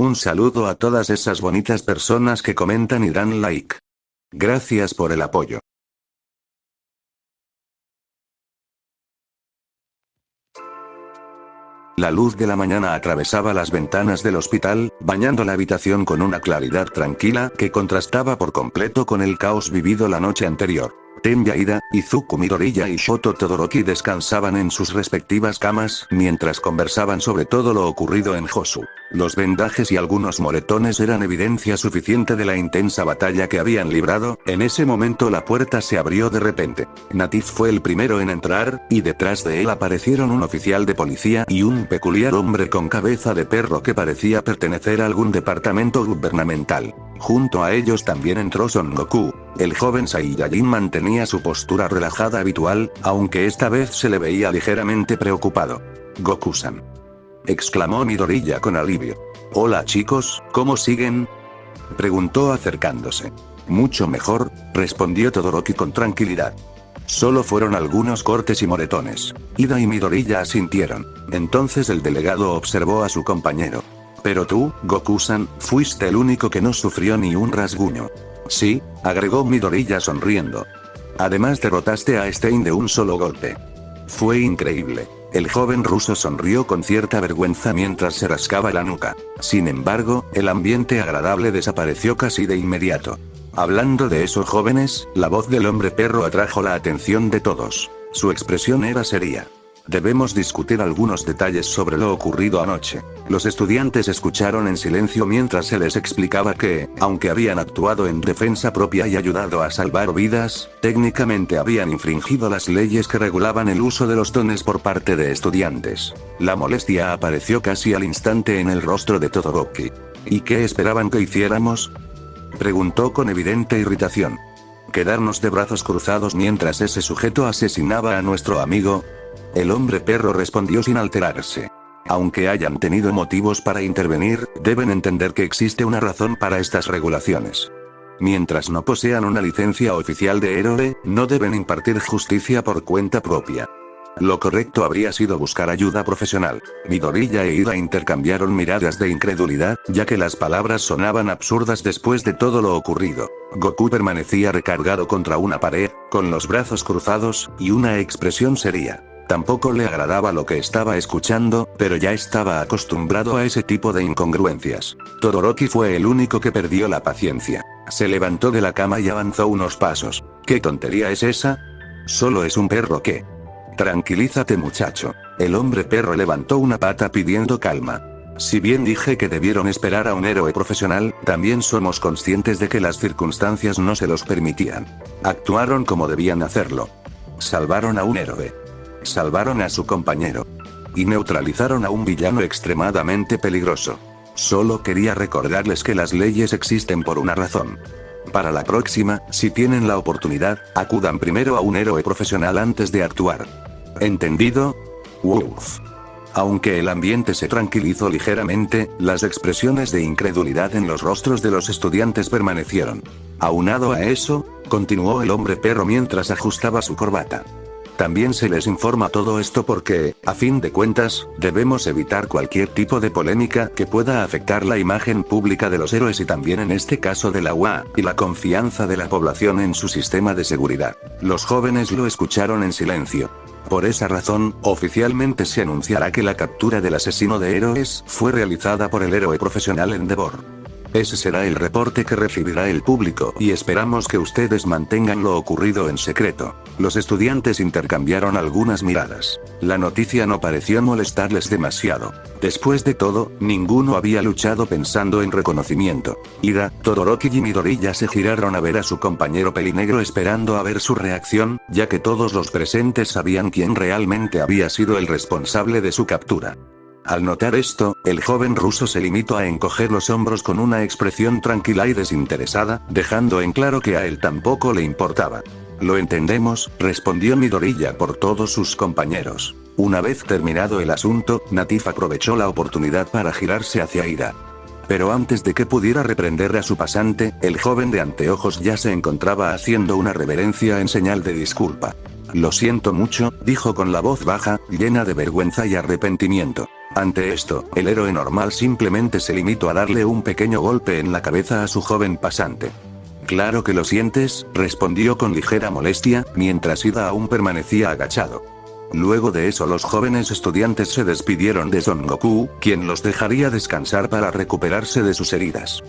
Un saludo a todas esas bonitas personas que comentan y dan like. Gracias por el apoyo. La luz de la mañana atravesaba las ventanas del hospital, bañando la habitación con una claridad tranquila que contrastaba por completo con el caos vivido la noche anterior. Tenya Ida, Izuku Midoriya y Shoto Todoroki descansaban en sus respectivas camas, mientras conversaban sobre todo lo ocurrido en Josu. Los vendajes y algunos moretones eran evidencia suficiente de la intensa batalla que habían librado. En ese momento la puerta se abrió de repente. Natif fue el primero en entrar, y detrás de él aparecieron un oficial de policía y un peculiar hombre con cabeza de perro que parecía pertenecer a algún departamento gubernamental. Junto a ellos también entró Son Goku. El joven Saiyajin mantenía su postura relajada habitual, aunque esta vez se le veía ligeramente preocupado. «Goku-san», exclamó Midoriya con alivio. «Hola chicos, ¿cómo siguen?», preguntó acercándose. «Mucho mejor», respondió Todoroki con tranquilidad. Solo fueron algunos cortes y moretones. Ida y Midoriya asintieron. Entonces el delegado observó a su compañero. «Pero tú, Goku-san, fuiste el único que no sufrió ni un rasguño». «Sí», agregó Midoriya sonriendo. «Además derrotaste a Stein de un solo golpe». «Fue increíble». El joven ruso sonrió con cierta vergüenza mientras se rascaba la nuca. Sin embargo, el ambiente agradable desapareció casi de inmediato. Hablando de eso, jóvenes, la voz del hombre perro atrajo la atención de todos. Su expresión era seria. «Debemos discutir algunos detalles sobre lo ocurrido anoche». Los estudiantes escucharon en silencio mientras se les explicaba que, aunque habían actuado en defensa propia y ayudado a salvar vidas, técnicamente habían infringido las leyes que regulaban el uso de los dones por parte de estudiantes. La molestia apareció casi al instante en el rostro de Todoroki. «¿Y qué esperaban que hiciéramos?», preguntó con evidente irritación. «¿Quedarnos de brazos cruzados mientras ese sujeto asesinaba a nuestro amigo?». El hombre perro respondió sin alterarse. «Aunque hayan tenido motivos para intervenir, deben entender que existe una razón para estas regulaciones. Mientras no posean una licencia oficial de héroe, no deben impartir justicia por cuenta propia. Lo correcto habría sido buscar ayuda profesional». Midoriya e Ida intercambiaron miradas de incredulidad, ya que las palabras sonaban absurdas después de todo lo ocurrido. Goku permanecía recargado contra una pared, con los brazos cruzados, y una expresión seria. Tampoco le agradaba lo que estaba escuchando, pero ya estaba acostumbrado a ese tipo de incongruencias. Todoroki fue el único que perdió la paciencia. Se levantó de la cama y avanzó unos pasos. «¿Qué tontería es esa? Solo es un perro que...». «Tranquilízate muchacho». El hombre perro levantó una pata pidiendo calma. «Si bien dije que debieron esperar a un héroe profesional, también somos conscientes de que las circunstancias no se los permitían. Actuaron como debían hacerlo. Salvaron a un héroe. Salvaron a su compañero. Y neutralizaron a un villano extremadamente peligroso. Solo quería recordarles que las leyes existen por una razón. Para la próxima, si tienen la oportunidad, acudan primero a un héroe profesional antes de actuar. ¿Entendido?». Uf. Aunque el ambiente se tranquilizó ligeramente, las expresiones de incredulidad en los rostros de los estudiantes permanecieron. «Aunado a eso», continuó el hombre perro mientras ajustaba su corbata. «También se les informa todo esto porque, a fin de cuentas, debemos evitar cualquier tipo de polémica que pueda afectar la imagen pública de los héroes y también en este caso de la UA, y la confianza de la población en su sistema de seguridad». Los jóvenes lo escucharon en silencio. Por esa razón, oficialmente se anunciará que la captura del asesino de héroes fue realizada por el héroe profesional Endeavor. Ese será el reporte que recibirá el público y esperamos que ustedes mantengan lo ocurrido en secreto. Los estudiantes intercambiaron algunas miradas. La noticia no pareció molestarles demasiado. Después de todo, ninguno había luchado pensando en reconocimiento. Ida, Todoroki y Midoriya se giraron a ver a su compañero pelinegro esperando a ver su reacción, ya que todos los presentes sabían quién realmente había sido el responsable de su captura. Al notar esto, el joven ruso se limitó a encoger los hombros con una expresión tranquila y desinteresada, dejando en claro que a él tampoco le importaba. «Lo entendemos», respondió Midoriya por todos sus compañeros. Una vez terminado el asunto, Natif aprovechó la oportunidad para girarse hacia Ida. Pero antes de que pudiera reprender a su pasante, el joven de anteojos ya se encontraba haciendo una reverencia en señal de disculpa. «Lo siento mucho», dijo con la voz baja, llena de vergüenza y arrepentimiento. Ante esto, el héroe normal simplemente se limitó a darle un pequeño golpe en la cabeza a su joven pasante. Claro que lo sientes, respondió con ligera molestia, mientras Ida aún permanecía agachado. Luego de eso los jóvenes estudiantes se despidieron de Son Goku, quien los dejaría descansar para recuperarse de sus heridas.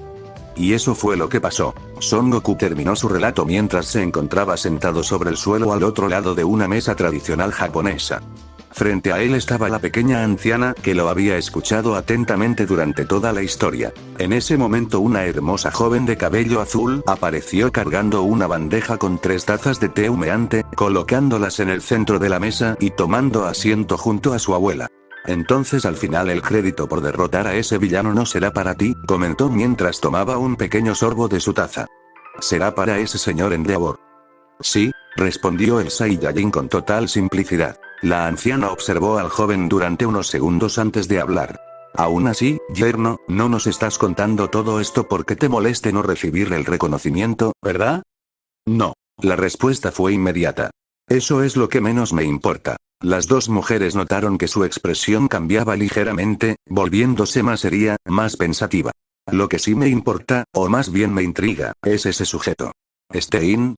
Y eso fue lo que pasó. Son Goku terminó su relato mientras se encontraba sentado sobre el suelo al otro lado de una mesa tradicional japonesa. Frente a él estaba la pequeña anciana que lo había escuchado atentamente durante toda la historia. En ese momento una hermosa joven de cabello azul apareció cargando una bandeja con 3 tazas de té humeante, colocándolas en el centro de la mesa y tomando asiento junto a su abuela. Entonces al final el crédito por derrotar a ese villano no será para ti, comentó mientras tomaba un pequeño sorbo de su taza. Será para ese señor Endeavor. Sí, respondió el Saiyajin con total simplicidad. La anciana observó al joven durante unos segundos antes de hablar. Aún así, yerno, no nos estás contando todo esto porque te moleste no recibir el reconocimiento, ¿verdad? No. La respuesta fue inmediata. Eso es lo que menos me importa. Las dos mujeres notaron que su expresión cambiaba ligeramente, volviéndose más seria, más pensativa. Lo que sí me importa, o más bien me intriga, es ese sujeto. ¿Stein?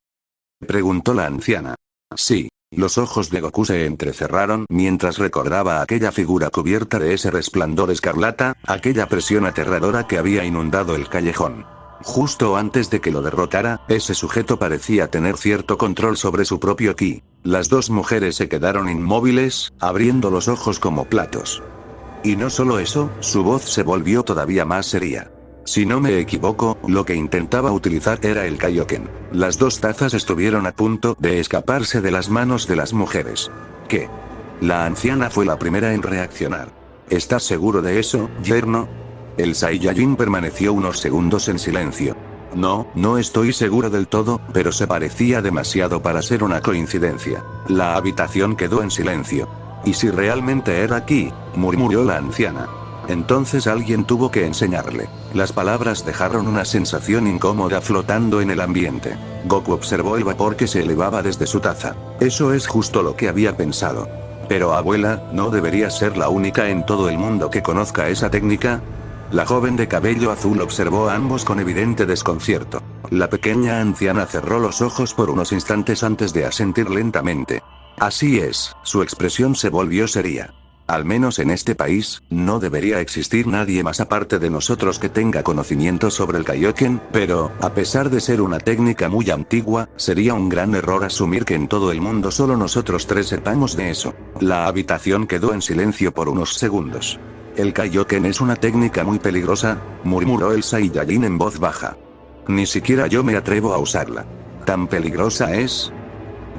Preguntó la anciana. Sí. Los ojos de Goku se entrecerraron mientras recordaba aquella figura cubierta de ese resplandor escarlata, aquella presión aterradora que había inundado el callejón. Justo antes de que lo derrotara, ese sujeto parecía tener cierto control sobre su propio ki. Las dos mujeres se quedaron inmóviles, abriendo los ojos como platos. Y no solo eso, su voz se volvió todavía más seria. Si no me equivoco, lo que intentaba utilizar era el Kaioken. Las 2 tazas estuvieron a punto de escaparse de las manos de las mujeres. ¿Qué? La anciana fue la primera en reaccionar. ¿Estás seguro de eso, yerno? El Saiyajin permaneció unos segundos en silencio. No estoy seguro del todo, pero se parecía demasiado para ser una coincidencia. La habitación quedó en silencio. ¿Y si realmente era aquí? Murmuró la anciana. Entonces alguien tuvo que enseñarle. Las palabras dejaron una sensación incómoda flotando en el ambiente. Goku observó el vapor que se elevaba desde su taza. Eso es justo lo que había pensado. Pero abuela, ¿no debería ser la única en todo el mundo que conozca esa técnica? La joven de cabello azul observó a ambos con evidente desconcierto. La pequeña anciana cerró los ojos por unos instantes antes de asentir lentamente. Así es, su expresión se volvió seria. Al menos en este país, no debería existir nadie más aparte de nosotros que tenga conocimiento sobre el Kaioken, pero, a pesar de ser una técnica muy antigua, sería un gran error asumir que en todo el mundo solo nosotros 3 sepamos de eso. La habitación quedó en silencio por unos segundos. El Kaioken es una técnica muy peligrosa, murmuró el Saiyajin en voz baja. Ni siquiera yo me atrevo a usarla. ¿Tan peligrosa es?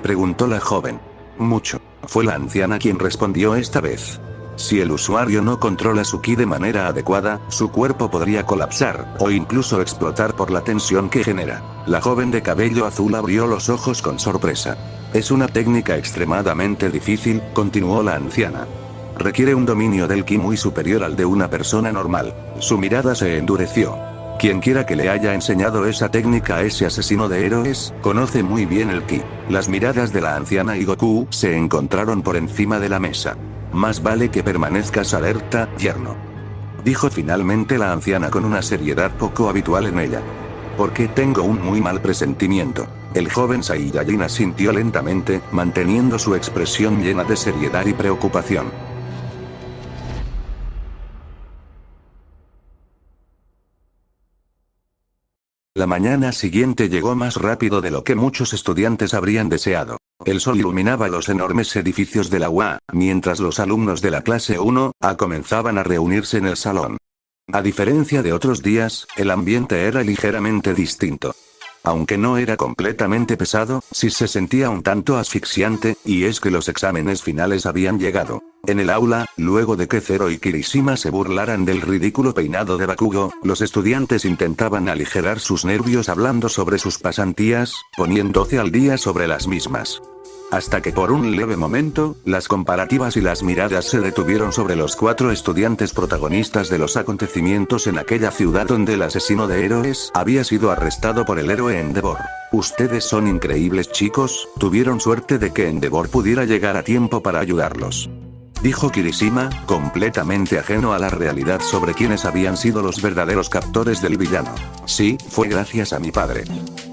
Preguntó la joven. Mucho. Fue la anciana quien respondió esta vez. Si el usuario no controla su ki de manera adecuada, su cuerpo podría colapsar, o incluso explotar por la tensión que genera. La joven de cabello azul abrió los ojos con sorpresa. Es una técnica extremadamente difícil, continuó la anciana. Requiere un dominio del ki muy superior al de una persona normal. Su mirada se endureció. Quien quiera que le haya enseñado esa técnica a ese asesino de héroes, conoce muy bien el ki. Las miradas de la anciana y Goku se encontraron por encima de la mesa. Más vale que permanezcas alerta, yerno. Dijo finalmente la anciana con una seriedad poco habitual en ella. Porque tengo un muy mal presentimiento. El joven Saiyajin asintió lentamente, manteniendo su expresión llena de seriedad y preocupación. La mañana siguiente llegó más rápido de lo que muchos estudiantes habrían deseado. El sol iluminaba los enormes edificios de la UA, mientras los alumnos de la clase 1A comenzaban a reunirse en el salón. A diferencia de otros días, el ambiente era ligeramente distinto. Aunque no era completamente pesado, sí se sentía un tanto asfixiante, y es que los exámenes finales habían llegado. En el aula, luego de que Zero y Kirishima se burlaran del ridículo peinado de Bakugo, los estudiantes intentaban aligerar sus nervios hablando sobre sus pasantías, poniéndose al día sobre las mismas. Hasta que por un leve momento, las comparativas y las miradas se detuvieron sobre los 4 estudiantes protagonistas de los acontecimientos en aquella ciudad donde el asesino de héroes había sido arrestado por el héroe Endeavor. Ustedes son increíbles chicos, tuvieron suerte de que Endeavor pudiera llegar a tiempo para ayudarlos. dijo Kirishima, completamente ajeno a la realidad sobre quiénes habían sido los verdaderos captores del villano. Sí, fue gracias a mi padre,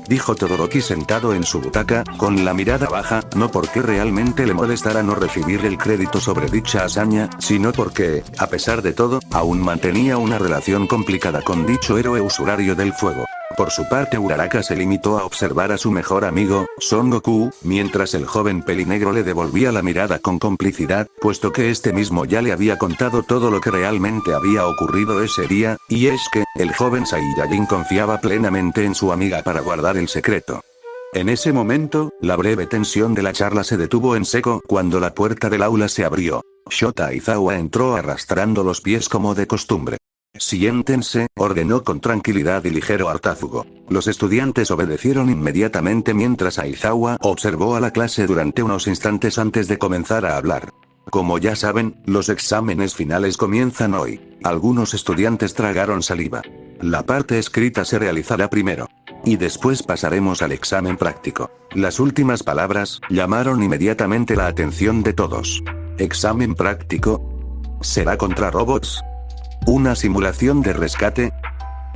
dijo Todoroki sentado en su butaca, con la mirada baja, no porque realmente le molestara no recibir el crédito sobre dicha hazaña, sino porque, a pesar de todo, aún mantenía una relación complicada con dicho héroe usurario del fuego. Por su parte Uraraka se limitó a observar a su mejor amigo, Son Goku, mientras el joven pelinegro le devolvía la mirada con complicidad, puesto que este mismo ya le había contado todo lo que realmente había ocurrido ese día, y es que, el joven Saiyajin confiaba plenamente en su amiga para guardar el secreto. En ese momento, la breve tensión de la charla se detuvo en seco cuando la puerta del aula se abrió. Shota Aizawa entró arrastrando los pies como de costumbre. Siéntense, ordenó con tranquilidad y ligero hartazgo. Los estudiantes obedecieron inmediatamente mientras Aizawa observó a la clase durante unos instantes antes de comenzar a hablar. Como ya saben, los exámenes finales comienzan hoy. Algunos estudiantes tragaron saliva. La parte escrita se realizará primero. Y después pasaremos al examen práctico. Las últimas palabras llamaron inmediatamente la atención de todos. ¿Examen práctico? ¿Será contra robots? ¿Una simulación de rescate?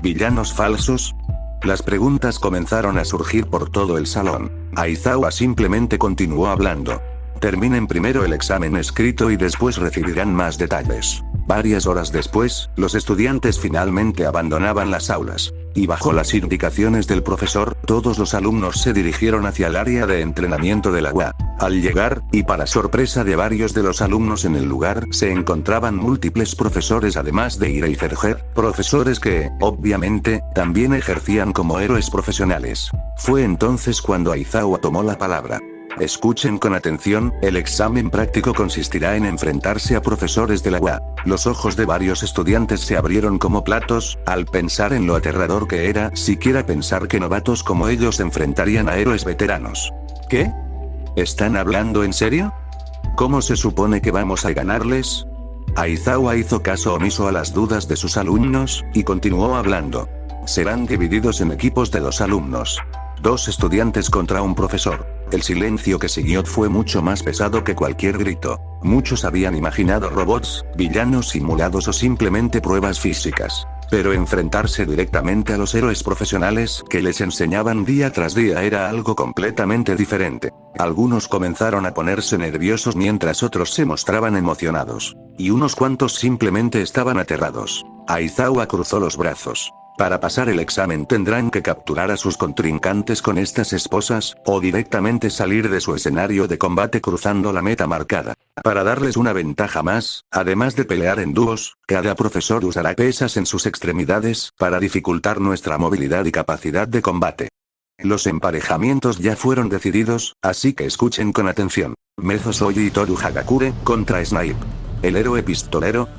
¿Villanos falsos? Las preguntas comenzaron a surgir por todo el salón. Aizawa simplemente continuó hablando. Terminen primero el examen escrito y después recibirán más detalles. Varias horas después, los estudiantes finalmente abandonaban las aulas. Y bajo las indicaciones del profesor, todos los alumnos se dirigieron hacia el área de entrenamiento de la UA. Al llegar, y para sorpresa de varios de los alumnos en el lugar, se encontraban múltiples profesores además de Ira y Ferger, profesores que, obviamente, también ejercían como héroes profesionales. Fue entonces cuando Aizawa tomó la palabra. Escuchen con atención, el examen práctico consistirá en enfrentarse a profesores de la UA. Los ojos de varios estudiantes se abrieron como platos, al pensar en lo aterrador que era siquiera pensar que novatos como ellos enfrentarían a héroes veteranos. ¿Qué? ¿Están hablando en serio? ¿Cómo se supone que vamos a ganarles? Aizawa hizo caso omiso a las dudas de sus alumnos, y continuó hablando. Serán divididos en equipos de 2 alumnos. 2 estudiantes contra un profesor. El silencio que siguió fue mucho más pesado que cualquier grito. Muchos habían imaginado robots, villanos simulados o simplemente pruebas físicas. Pero enfrentarse directamente a los héroes profesionales que les enseñaban día tras día era algo completamente diferente. Algunos comenzaron a ponerse nerviosos mientras otros se mostraban emocionados. Y unos cuantos simplemente estaban aterrados. Aizawa cruzó los brazos. Para pasar el examen tendrán que capturar a sus contrincantes con estas esposas, o directamente salir de su escenario de combate cruzando la meta marcada. Para darles una ventaja más, además de pelear en dúos, cada profesor usará pesas en sus extremidades, para dificultar nuestra movilidad y capacidad de combate. Los emparejamientos ya fueron decididos, así que escuchen con atención. Mezo Soji y Toru Hagakure, contra Snipe. ¿El héroe pistolero?,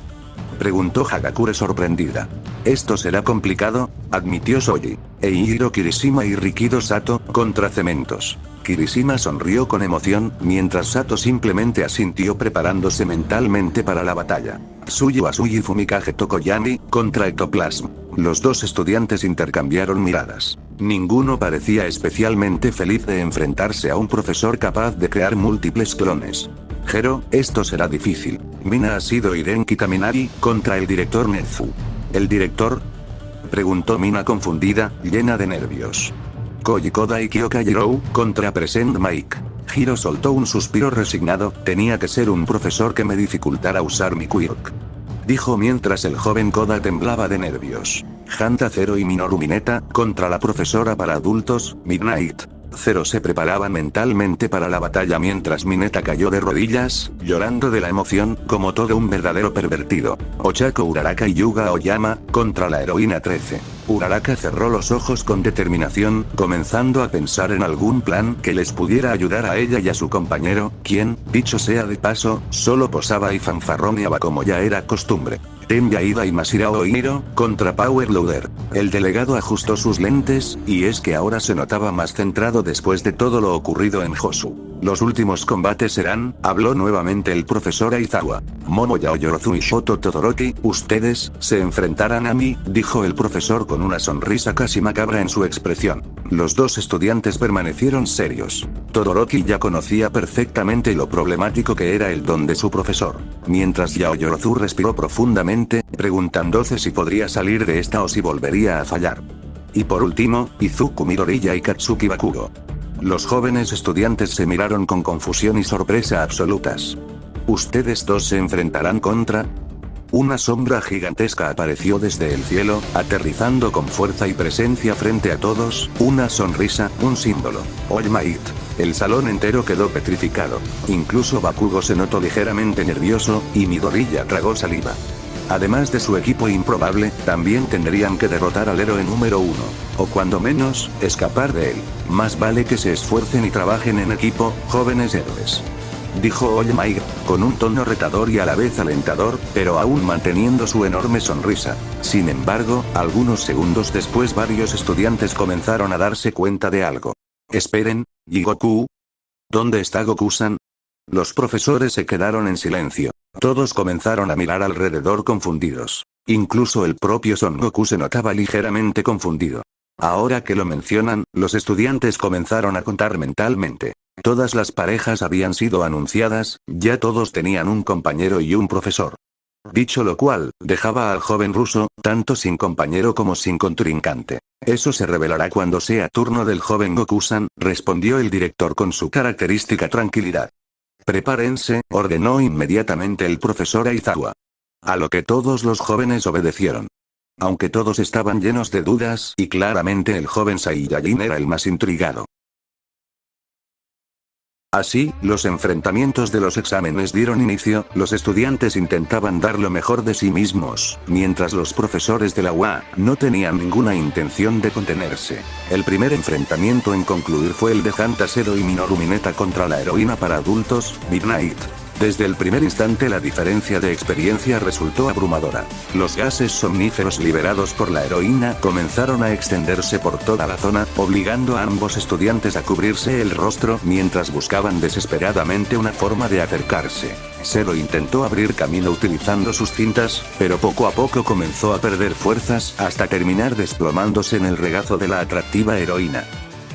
preguntó Hagakure sorprendida. Esto será complicado, admitió Soji. Eihiro Kirishima y Rikido Sato, contra Cementos. Kirishima sonrió con emoción, mientras Sato simplemente asintió preparándose mentalmente para la batalla. Tsuyu Asui y Fumikage Tokoyami, contra Ectoplasm. Los 2 estudiantes intercambiaron miradas. Ninguno parecía especialmente feliz de enfrentarse a un profesor capaz de crear múltiples clones. Jero, esto será difícil. Mina ha sido Hidenki Kaminari, contra el director Nezu. ¿El director?, preguntó Mina confundida, llena de nervios. Koji Koda y Kyoka Jirou, contra Present Mike. Hiro soltó un suspiro resignado, tenía que ser un profesor que me dificultara usar mi quirk, dijo mientras el joven Koda temblaba de nervios. Hanta Zero y Minoru Mineta, contra la profesora para adultos, Midnight. Zero se preparaba mentalmente para la batalla mientras Mineta cayó de rodillas, llorando de la emoción, como todo un verdadero pervertido. Ochako Uraraka y Yuga Aoyama, contra la heroína 13. Uraraka cerró los ojos con determinación, comenzando a pensar en algún plan que les pudiera ayudar a ella y a su compañero, quien, dicho sea de paso, solo posaba y fanfarroneaba como ya era costumbre. Tenya Ida y Masirao Hiro, contra Power Loader. El delegado ajustó sus lentes, y es que ahora se notaba más centrado después de todo lo ocurrido en Josu. Los últimos combates serán, habló nuevamente el profesor Aizawa. Momo Yaoyorozu y Shoto Todoroki, ustedes, se enfrentarán a mí, dijo el profesor con una sonrisa casi macabra en su expresión. Los dos estudiantes permanecieron serios. Todoroki ya conocía perfectamente lo problemático que era el don de su profesor. Mientras Yaoyorozu respiró profundamente, preguntándose si podría salir de esta o si volvería a fallar. Y por último, Izuku Midoriya y Katsuki Bakugo. Los jóvenes estudiantes se miraron con confusión y sorpresa absolutas. ¿Ustedes dos se enfrentarán contra? Una sombra gigantesca apareció desde el cielo, aterrizando con fuerza y presencia frente a todos, una sonrisa, un símbolo. All Might. El salón entero quedó petrificado. Incluso Bakugo se notó ligeramente nervioso, y Midoriya tragó saliva. Además de su equipo improbable, también tendrían que derrotar al héroe número 1. O cuando menos, escapar de él. Más vale que se esfuercen y trabajen en equipo, jóvenes héroes. Dijo All Might, con un tono retador y a la vez alentador, pero aún manteniendo su enorme sonrisa. Sin embargo, algunos segundos después varios estudiantes comenzaron a darse cuenta de algo. Esperen, Jigoku. ¿Dónde está Goku-san? Los profesores se quedaron en silencio. Todos comenzaron a mirar alrededor confundidos. Incluso el propio Son Goku se notaba ligeramente confundido. Ahora que lo mencionan, los estudiantes comenzaron a contar mentalmente. Todas las parejas habían sido anunciadas, ya todos tenían un compañero y un profesor. Dicho lo cual, dejaba al joven ruso, tanto sin compañero como sin contrincante. Eso se revelará cuando sea turno del joven Goku-san, respondió el director con su característica tranquilidad. Prepárense, ordenó inmediatamente el profesor Aizawa. A lo que todos los jóvenes obedecieron. Aunque todos estaban llenos de dudas, y claramente el joven Saiyajin era el más intrigado. Así, los enfrentamientos de los exámenes dieron inicio, los estudiantes intentaban dar lo mejor de sí mismos, mientras los profesores de la UA no tenían ninguna intención de contenerse. El primer enfrentamiento en concluir fue el de Hanta Zero y Minoru Mineta contra la heroína para adultos, Midnight. Desde el primer instante la diferencia de experiencia resultó abrumadora. Los gases somníferos liberados por la heroína comenzaron a extenderse por toda la zona, obligando a ambos estudiantes a cubrirse el rostro mientras buscaban desesperadamente una forma de acercarse. Zero intentó abrir camino utilizando sus cintas, pero poco a poco comenzó a perder fuerzas hasta terminar desplomándose en el regazo de la atractiva heroína.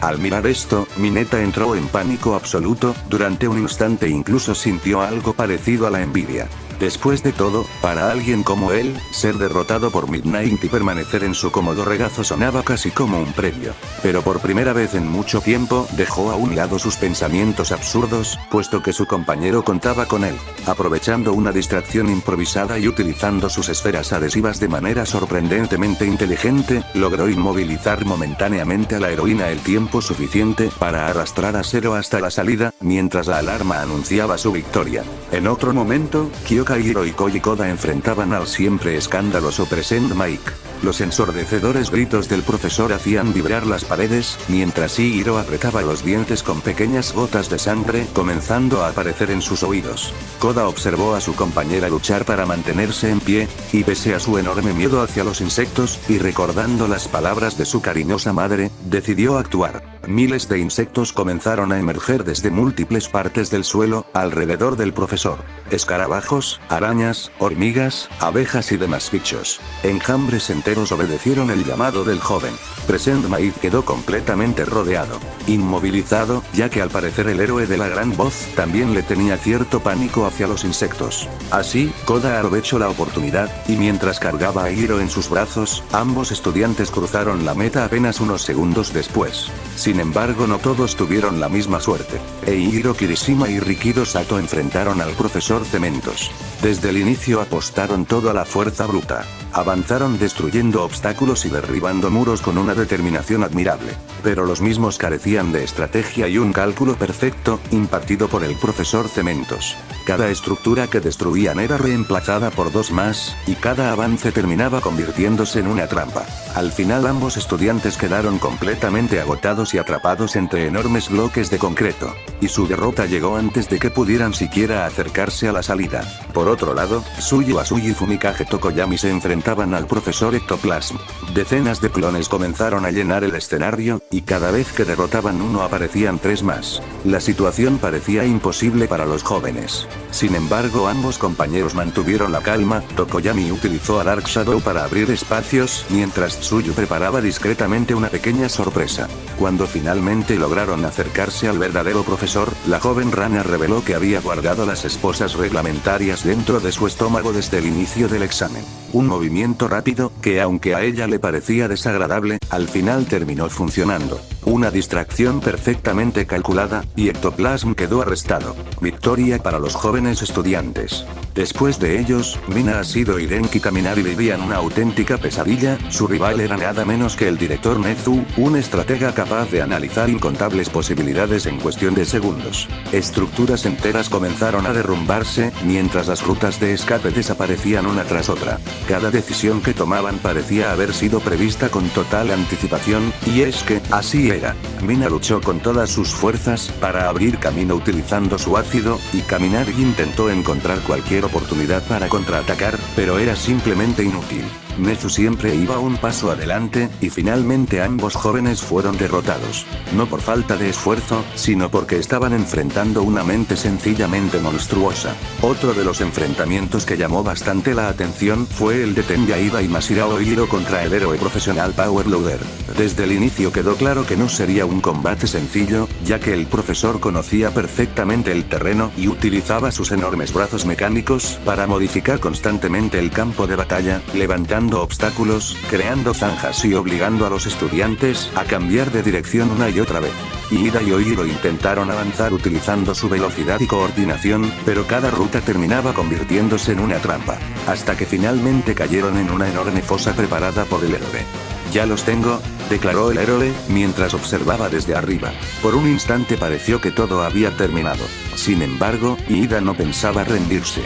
Al mirar esto, Mineta entró en pánico absoluto, durante un instante incluso sintió algo parecido a la envidia. Después de todo, para alguien como él, ser derrotado por Midnight y permanecer en su cómodo regazo sonaba casi como un premio. Pero por primera vez en mucho tiempo, dejó a un lado sus pensamientos absurdos, puesto que su compañero contaba con él. Aprovechando una distracción improvisada y utilizando sus esferas adhesivas de manera sorprendentemente inteligente, logró inmovilizar momentáneamente a la heroína el tiempo suficiente para arrastrar a Zero hasta la salida, mientras la alarma anunciaba su victoria. En otro momento, Kyokairo y Koji Koda enfrentaban al siempre escandaloso Present Mike. Los ensordecedores gritos del profesor hacían vibrar las paredes, mientras Shihiro apretaba los dientes con pequeñas gotas de sangre comenzando a aparecer en sus oídos. Koda observó a su compañera luchar para mantenerse en pie, y pese a su enorme miedo hacia los insectos, y recordando las palabras de su cariñosa madre, decidió actuar. Miles de insectos comenzaron a emerger desde múltiples partes del suelo, alrededor del profesor. Escarabajos, arañas, hormigas, abejas y demás bichos. Enjambres enteros obedecieron el llamado del joven. Present Maid quedó completamente rodeado. Inmovilizado, ya que al parecer el héroe de la gran voz también le tenía cierto pánico hacia los insectos. Así, Koda aprovechó la oportunidad, y mientras cargaba a Hiro en sus brazos, ambos estudiantes cruzaron la meta apenas unos segundos después. Sin embargo, no todos tuvieron la misma suerte. Eihiro Kirishima y Rikido Sato enfrentaron al profesor Cementos. Desde el inicio apostaron todo a la fuerza bruta. Avanzaron destruyendo obstáculos y derribando muros con una determinación admirable. Pero los mismos carecían de estrategia y un cálculo perfecto, impartido por el profesor Cementos. Cada estructura que destruían era reemplazada por dos más, y cada avance terminaba convirtiéndose en una trampa. Al final ambos estudiantes quedaron completamente agotados y atrapados entre enormes bloques de concreto. Y su derrota llegó antes de que pudieran siquiera acercarse hacia la salida. Por otro lado, Tsuyu Asui y Fumikage Tokoyami se enfrentaban al profesor Ectoplasm. Decenas de clones comenzaron a llenar el escenario, y cada vez que derrotaban uno aparecían 3 más. La situación parecía imposible para los jóvenes. Sin embargo, ambos compañeros mantuvieron la calma. Tokoyami utilizó a Dark Shadow para abrir espacios, mientras Tsuyu preparaba discretamente una pequeña sorpresa. Cuando finalmente lograron acercarse al verdadero profesor, la joven rana reveló que había guardado las esposas reglamentarias dentro de su estómago desde el inicio del examen. Un movimiento rápido, que aunque a ella le parecía desagradable, al final terminó funcionando. Una distracción perfectamente calculada, y Ectoplasm quedó arrestado. Victoria para los jóvenes estudiantes. Después de ellos, Mina, Asido y Denki Kaminari vivían una auténtica pesadilla. Su rival era nada menos que el director Nezu, un estratega capaz de analizar incontables posibilidades en cuestión de segundos. Estructuras enteras comenzaron a derrumbarse, mientras las rutas de escape desaparecían una tras otra. Cada decisión que tomaban parecía haber sido prevista con total anticipación, y es que, así era. Mina luchó con todas sus fuerzas para abrir camino utilizando su ácido, y Kaminari intentó encontrar cualquier oportunidad para contraatacar, pero era simplemente inútil. Nezu siempre iba un paso adelante, y finalmente ambos jóvenes fueron derrotados. No por falta de esfuerzo, sino porque estaban enfrentando una mente sencillamente monstruosa. Otro de los enfrentamientos que llamó bastante la atención fue el de Tenya Iba y Masirao Hiro contra el héroe profesional Power Loader. Desde el inicio quedó claro que no sería un combate sencillo, ya que el profesor conocía perfectamente el terreno y utilizaba sus enormes brazos mecánicos para modificar constantemente el campo de batalla, levantando obstáculos, creando zanjas y obligando a los estudiantes a cambiar de dirección una y otra vez. Ida y Oiro intentaron avanzar utilizando su velocidad y coordinación, pero cada ruta terminaba convirtiéndose en una trampa, hasta que finalmente cayeron en una enorme fosa preparada por el héroe. «Ya los tengo», declaró el héroe, mientras observaba desde arriba. Por un instante pareció que todo había terminado. Sin embargo, Ida no pensaba rendirse.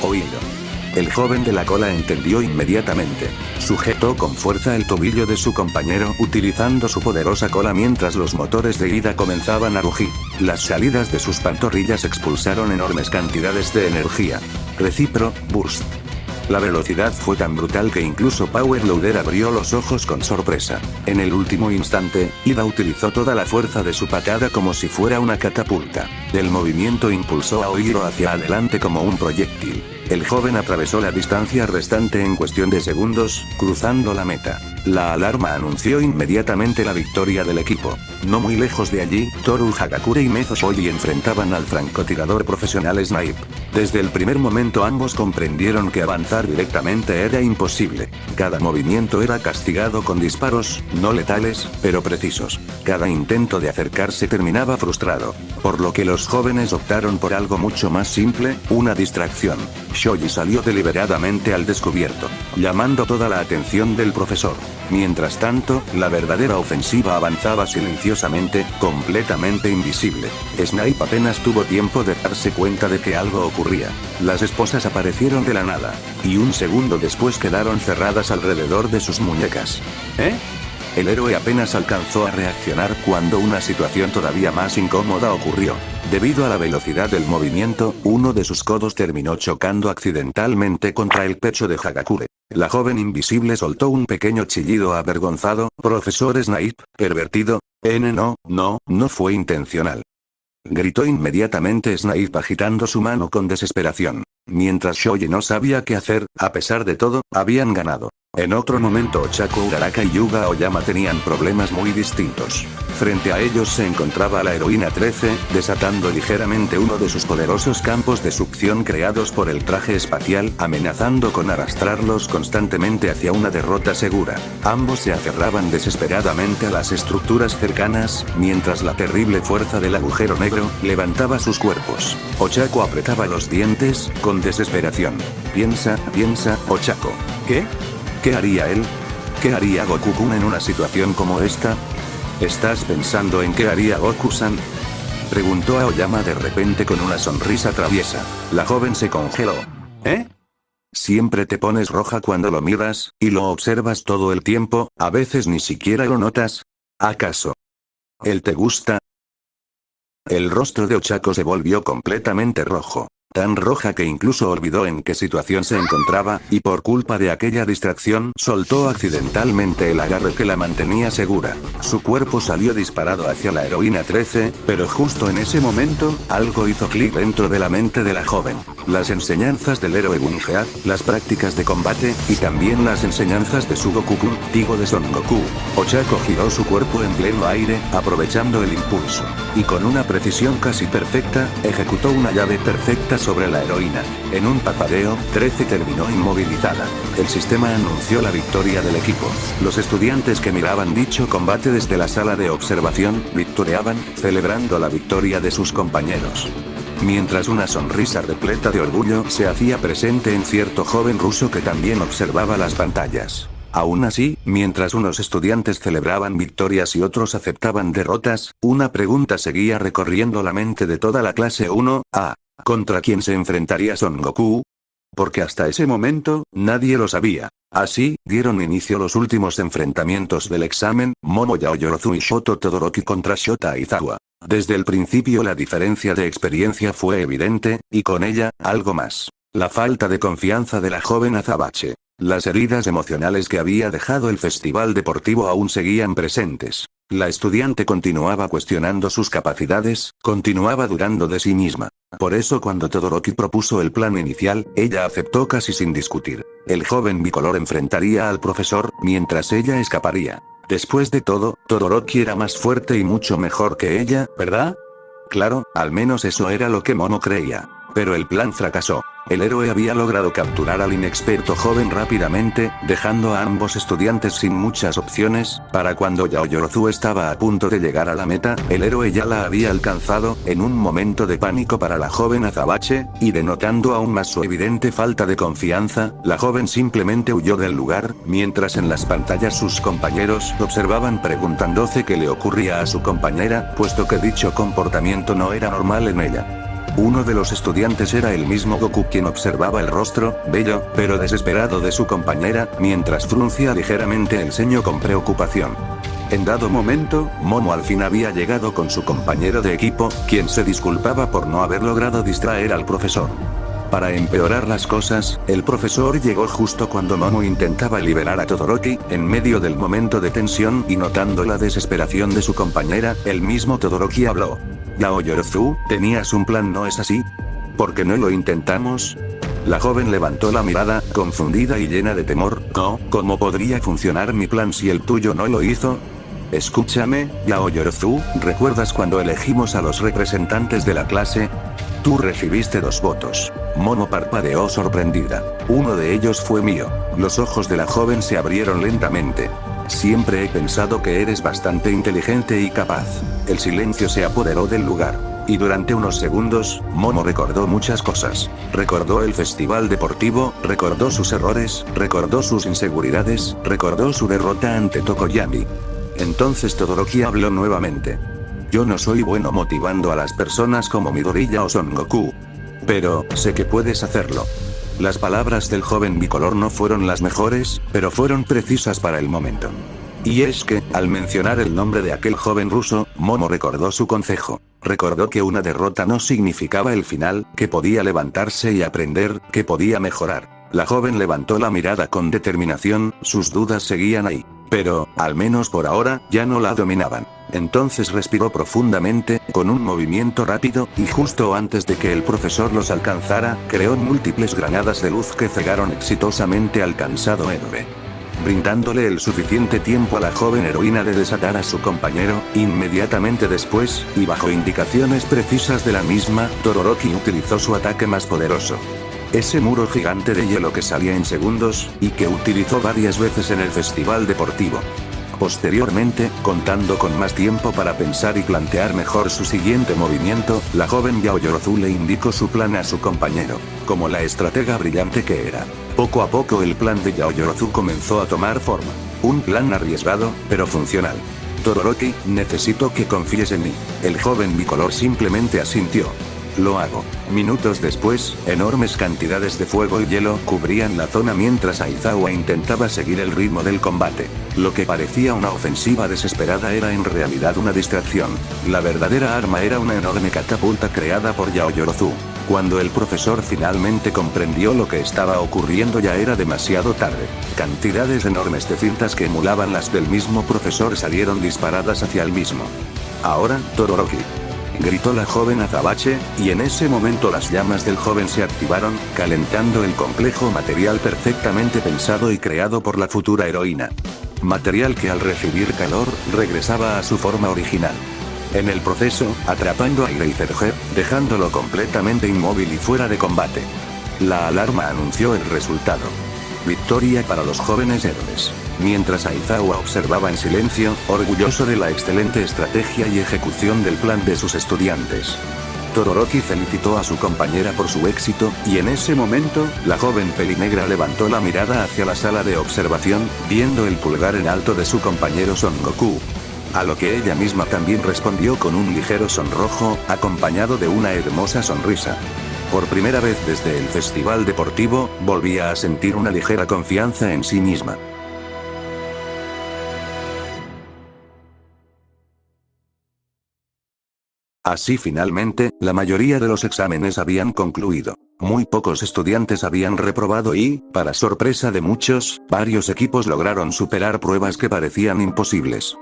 «Oído». El joven de la cola entendió inmediatamente. Sujetó con fuerza el tobillo de su compañero utilizando su poderosa cola mientras los motores de Ida comenzaban a rugir. Las salidas de sus pantorrillas expulsaron enormes cantidades de energía. Recipro, burst. La velocidad fue tan brutal que incluso Power Loader abrió los ojos con sorpresa. En el último instante, Ida utilizó toda la fuerza de su patada como si fuera una catapulta. El movimiento impulsó a Oiro hacia adelante como un proyectil. El joven atravesó la distancia restante en cuestión de segundos, cruzando la meta. La alarma anunció inmediatamente la victoria del equipo. No muy lejos de allí, Toru Hagakure y Mezo Shoji enfrentaban al francotirador profesional Snipe. Desde el primer momento ambos comprendieron que avanzar directamente era imposible. Cada movimiento era castigado con disparos, no letales, pero precisos. Cada intento de acercarse terminaba frustrado. Por lo que los jóvenes optaron por algo mucho más simple, una distracción. Shoji salió deliberadamente al descubierto, llamando toda la atención del profesor. Mientras tanto, la verdadera ofensiva avanzaba silenciosamente, completamente invisible. Snipe apenas tuvo tiempo de darse cuenta de que algo ocurría. Las esposas aparecieron de la nada, y un segundo después quedaron cerradas alrededor de sus muñecas. ¿Eh? El héroe apenas alcanzó a reaccionar cuando una situación todavía más incómoda ocurrió. Debido a la velocidad del movimiento, uno de sus codos terminó chocando accidentalmente contra el pecho de Hagakure. La joven invisible soltó un pequeño chillido avergonzado. «Profesor Snipe, pervertido. No fue intencional», gritó inmediatamente Snipe agitando su mano con desesperación. Mientras Shoji no sabía qué hacer, a pesar de todo, habían ganado. En otro momento Ochako Uraraka y Yuga Aoyama tenían problemas muy distintos. Frente a ellos se encontraba la heroína 13, desatando ligeramente uno de sus poderosos campos de succión creados por el traje espacial, amenazando con arrastrarlos constantemente hacia una derrota segura. Ambos se aferraban desesperadamente a las estructuras cercanas, mientras la terrible fuerza del agujero negro levantaba sus cuerpos. Ochako apretaba los dientes, con desesperación. Piensa, Ochako. ¿Qué? ¿Qué haría él? ¿Qué haría Goku-kun en una situación como esta? ¿Estás pensando en qué haría Goku-san?, preguntó Aoyama de repente con una sonrisa traviesa. La joven se congeló. ¿Eh? Siempre te pones roja cuando lo miras, y lo observas todo el tiempo, a veces ni siquiera lo notas. ¿Acaso él te gusta? El rostro de Ochako se volvió completamente rojo. tan roja que incluso olvidó en qué situación se encontraba, y por culpa de aquella distracción, soltó accidentalmente el agarre que la mantenía segura. Su cuerpo salió disparado hacia la heroína 13, pero justo en ese momento, algo hizo clic dentro de la mente de la joven. Las enseñanzas del héroe Bungeat, las prácticas de combate, y también las enseñanzas de Sugoku-kun, tío de Son Goku. Ochako giró su cuerpo en pleno aire, aprovechando el impulso. Y con una precisión casi perfecta, ejecutó una llave perfecta sobre la heroína. En un parpadeo, 13 terminó inmovilizada. El sistema anunció la victoria del equipo. Los estudiantes que miraban dicho combate desde la sala de observación, victoriaban, celebrando la victoria de sus compañeros. Mientras una sonrisa repleta de orgullo se hacía presente en cierto joven ruso que también observaba las pantallas. Aún así, mientras unos estudiantes celebraban victorias y otros aceptaban derrotas, una pregunta seguía recorriendo la mente de toda la clase 1A. ¿Contra quién se enfrentaría Son Goku? Porque hasta ese momento, nadie lo sabía. Así, dieron inicio los últimos enfrentamientos del examen, Momo Yaoyorozu y Shoto Todoroki contra Shota Aizawa. Desde el principio la diferencia de experiencia fue evidente, y con ella, algo más. La falta de confianza de la joven azabache. Las heridas emocionales que había dejado el festival deportivo aún seguían presentes. La estudiante continuaba cuestionando sus capacidades, continuaba dudando de sí misma. Por eso cuando Todoroki propuso el plan inicial, ella aceptó casi sin discutir. El joven bicolor enfrentaría al profesor, mientras ella escaparía. Después de todo, Todoroki era más fuerte y mucho mejor que ella, ¿verdad? Claro, al menos eso era lo que Momo creía. Pero el plan fracasó. El héroe había logrado capturar al inexperto joven rápidamente, dejando a ambos estudiantes sin muchas opciones. Para cuando Yaoyorozu estaba a punto de llegar a la meta, el héroe ya la había alcanzado, en un momento de pánico para la joven azabache, y denotando aún más su evidente falta de confianza, la joven simplemente huyó del lugar, mientras en las pantallas sus compañeros observaban preguntándose qué le ocurría a su compañera, puesto que dicho comportamiento no era normal en ella. Uno de los estudiantes era el mismo Goku quien observaba el rostro, bello, pero desesperado de su compañera, mientras fruncía ligeramente el ceño con preocupación. En dado momento, Momo al fin había llegado con su compañero de equipo, quien se disculpaba por no haber logrado distraer al profesor. Para empeorar las cosas, el profesor llegó justo cuando Momo intentaba liberar a Todoroki, en medio del momento de tensión, y notando la desesperación de su compañera, el mismo Todoroki habló. Yaoyorozu, tenías un plan, ¿no es así? ¿Por qué no lo intentamos? La joven levantó la mirada, confundida y llena de temor. No, ¿cómo podría funcionar mi plan si el tuyo no lo hizo? Escúchame, Yaoyorozu, ¿recuerdas cuando elegimos a los representantes de la clase? Tú recibiste 2 votos. Momo parpadeó sorprendida. Uno de ellos fue mío. Los ojos de la joven se abrieron lentamente. Siempre he pensado que eres bastante inteligente y capaz. El silencio se apoderó del lugar. Y durante unos segundos, Momo recordó muchas cosas. Recordó el festival deportivo, recordó sus errores, recordó sus inseguridades, recordó su derrota ante Tokoyami. Entonces Todoroki habló nuevamente. Yo no soy bueno motivando a las personas como Midoriya o Son Goku. Pero, sé que puedes hacerlo. Las palabras del joven bicolor no fueron las mejores, pero fueron precisas para el momento. Y es que, al mencionar el nombre de aquel joven ruso, Momo recordó su consejo. Recordó que una derrota no significaba el final, que podía levantarse y aprender, que podía mejorar. La joven levantó la mirada con determinación, sus dudas seguían ahí. Pero, al menos por ahora, ya no la dominaban. Entonces respiró profundamente, con un movimiento rápido, y justo antes de que el profesor los alcanzara, creó múltiples granadas de luz que cegaron exitosamente al cansado héroe. Brindándole el suficiente tiempo a la joven heroína de desatar a su compañero, inmediatamente después, y bajo indicaciones precisas de la misma, Todoroki utilizó su ataque más poderoso. Ese muro gigante de hielo que salía en segundos, y que utilizó varias veces en el festival deportivo. Posteriormente, contando con más tiempo para pensar y plantear mejor su siguiente movimiento, la joven Yaoyorozu le indicó su plan a su compañero. Como la estratega brillante que era, poco a poco el plan de Yaoyorozu comenzó a tomar forma. Un plan arriesgado, pero funcional. Todoroki, necesito que confíes en mí. El joven bicolor simplemente asintió. Lo hago. Minutos después, enormes cantidades de fuego y hielo cubrían la zona mientras Aizawa intentaba seguir el ritmo del combate. Lo que parecía una ofensiva desesperada era en realidad una distracción. La verdadera arma era una enorme catapulta creada por Yaoyorozu. Cuando el profesor finalmente comprendió lo que estaba ocurriendo ya era demasiado tarde. Cantidades enormes de cintas que emulaban las del mismo profesor salieron disparadas hacia el mismo. Ahora, Todoroki, gritó la joven azabache, y en ese momento las llamas del joven se activaron, calentando el complejo material perfectamente pensado y creado por la futura heroína. Material que al recibir calor, regresaba a su forma original. En el proceso, atrapando a Ireiserhead, dejándolo completamente inmóvil y fuera de combate. La alarma anunció el resultado. Victoria para los jóvenes héroes. Mientras Aizawa observaba en silencio, orgulloso de la excelente estrategia y ejecución del plan de sus estudiantes. Todoroki felicitó a su compañera por su éxito, y en ese momento, la joven pelinegra levantó la mirada hacia la sala de observación, viendo el pulgar en alto de su compañero Son Goku. A lo que ella misma también respondió con un ligero sonrojo, acompañado de una hermosa sonrisa. Por primera vez desde el festival deportivo, volvía a sentir una ligera confianza en sí misma. Así finalmente, la mayoría de los exámenes habían concluido. Muy pocos estudiantes habían reprobado y, para sorpresa de muchos, varios equipos lograron superar pruebas que parecían imposibles.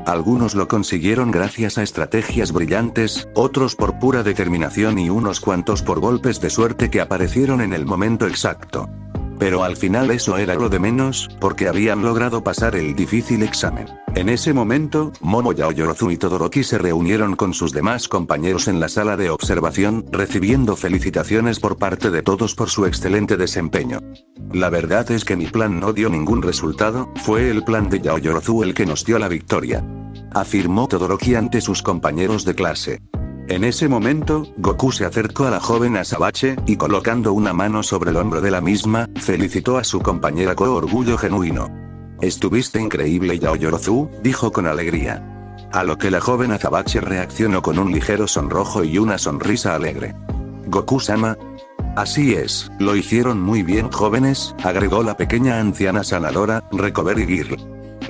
Algunos lo consiguieron gracias a estrategias brillantes, otros por pura determinación y unos cuantos por golpes de suerte que aparecieron en el momento exacto. Pero al final eso era lo de menos, porque habían logrado pasar el difícil examen. En ese momento, Momo Yaoyorozu y Todoroki se reunieron con sus demás compañeros en la sala de observación, recibiendo felicitaciones por parte de todos por su excelente desempeño. La verdad es que mi plan no dio ningún resultado, fue el plan de Yaoyorozu el que nos dio la victoria, afirmó Todoroki ante sus compañeros de clase. En ese momento, Goku se acercó a la joven Azabache, y colocando una mano sobre el hombro de la misma, felicitó a su compañera con orgullo genuino. «Estuviste increíble, Yaoyorozu», dijo con alegría. A lo que la joven Azabache reaccionó con un ligero sonrojo y una sonrisa alegre. «Goku-sama». «Así es, lo hicieron muy bien, jóvenes», agregó la pequeña anciana sanadora, Recovery Girl.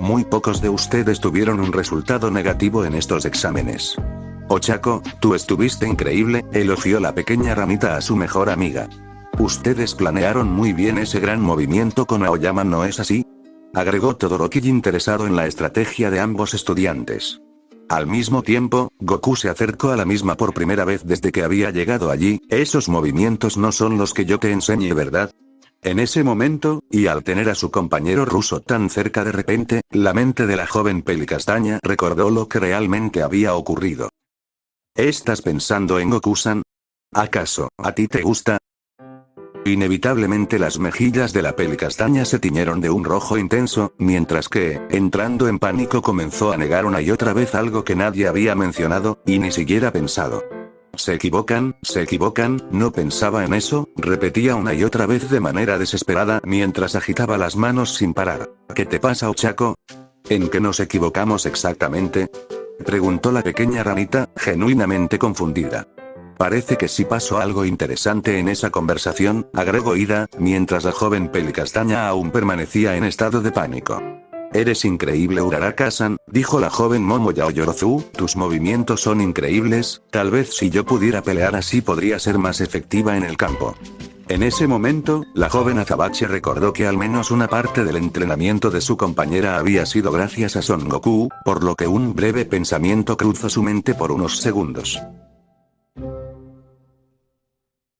«Muy pocos de ustedes tuvieron un resultado negativo en estos exámenes». «Ochako, tú estuviste increíble», elogió la pequeña ramita a su mejor amiga. «Ustedes planearon muy bien ese gran movimiento con Aoyama, ¿no es así?», agregó Todoroki interesado en la estrategia de ambos estudiantes. Al mismo tiempo, Goku se acercó a la misma por primera vez desde que había llegado allí. «Esos movimientos no son los que yo te enseñé, ¿verdad?». En ese momento, y al tener a su compañero ruso tan cerca de repente, la mente de la joven pelicastaña recordó lo que realmente había ocurrido. ¿Estás pensando en Goku-san? ¿Acaso, a ti te gusta? Inevitablemente las mejillas de la pelicastaña se tiñeron de un rojo intenso, mientras que, entrando en pánico, comenzó a negar una y otra vez algo que nadie había mencionado, y ni siquiera pensado. Se equivocan, no pensaba en eso, repetía una y otra vez de manera desesperada mientras agitaba las manos sin parar. ¿Qué te pasa, Ochako? ¿En qué nos equivocamos exactamente?, preguntó la pequeña ranita, genuinamente confundida. Parece que sí pasó algo interesante en esa conversación, agregó Ida, mientras la joven pelicastaña aún permanecía en estado de pánico. Eres increíble, Uraraka-san, dijo la joven Momo Yaoyorozu, tus movimientos son increíbles, tal vez si yo pudiera pelear así podría ser más efectiva en el campo. En ese momento, la joven Azabache recordó que al menos una parte del entrenamiento de su compañera había sido gracias a Son Goku, por lo que un breve pensamiento cruzó su mente por unos segundos.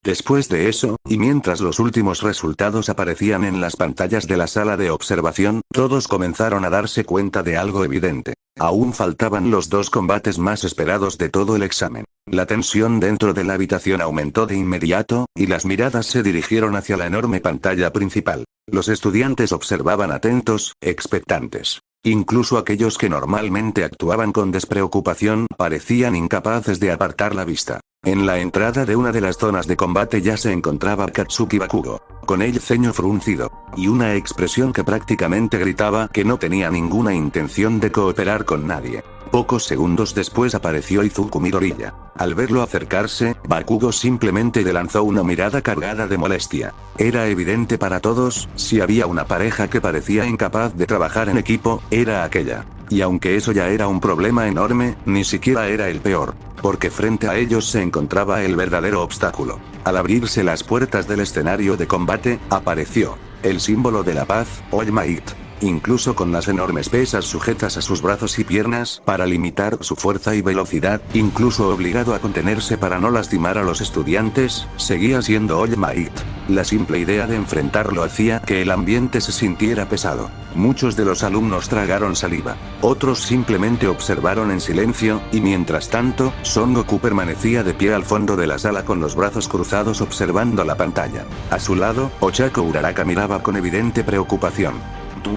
Después de eso, y mientras los últimos resultados aparecían en las pantallas de la sala de observación, todos comenzaron a darse cuenta de algo evidente. Aún faltaban los dos combates más esperados de todo el examen. La tensión dentro de la habitación aumentó de inmediato, y las miradas se dirigieron hacia la enorme pantalla principal. Los estudiantes observaban atentos, expectantes. Incluso aquellos que normalmente actuaban con despreocupación parecían incapaces de apartar la vista. En la entrada de una de las zonas de combate ya se encontraba Katsuki Bakugo, con el ceño fruncido, y una expresión que prácticamente gritaba que no tenía ninguna intención de cooperar con nadie. Pocos segundos después apareció Izuku Midoriya. Al verlo acercarse, Bakugo simplemente le lanzó una mirada cargada de molestia. Era evidente para todos, si había una pareja que parecía incapaz de trabajar en equipo, era aquella. Y aunque eso ya era un problema enorme, ni siquiera era el peor. Porque frente a ellos se encontraba el verdadero obstáculo. Al abrirse las puertas del escenario de combate, apareció el símbolo de la paz, All Might. Incluso con las enormes pesas sujetas a sus brazos y piernas para limitar su fuerza y velocidad, incluso obligado a contenerse para no lastimar a los estudiantes, seguía siendo All Might. La simple idea de enfrentarlo hacía que el ambiente se sintiera pesado. Muchos de los alumnos tragaron saliva. Otros simplemente observaron en silencio, y mientras tanto, Son Goku permanecía de pie al fondo de la sala con los brazos cruzados observando la pantalla. A su lado, Ochako Uraraka miraba con evidente preocupación.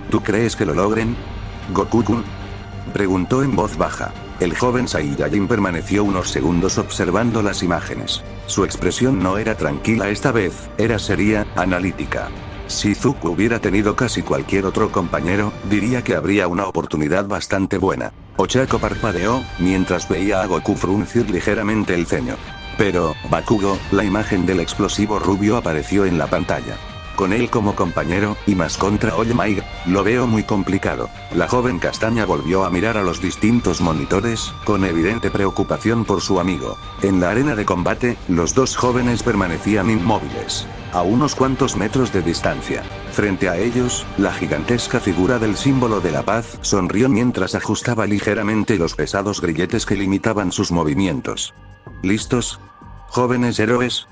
¿Tú crees que lo logren? ¿Goku-kun?, preguntó en voz baja. El joven Saiyajin permaneció unos segundos observando las imágenes. Su expresión no era tranquila esta vez, era seria, analítica. Si Zuko hubiera tenido casi cualquier otro compañero, diría que habría una oportunidad bastante buena. Ochako parpadeó, mientras veía a Goku fruncir ligeramente el ceño. Pero, Bakugo, la imagen del explosivo rubio apareció en la pantalla. Con él como compañero, y más contra All Might, lo veo muy complicado. La joven castaña volvió a mirar a los distintos monitores, con evidente preocupación por su amigo. En la arena de combate, los dos jóvenes permanecían inmóviles, a unos cuantos metros de distancia. Frente a ellos, la gigantesca figura del símbolo de la paz sonrió mientras ajustaba ligeramente los pesados grilletes que limitaban sus movimientos. ¿Listos, jóvenes héroes?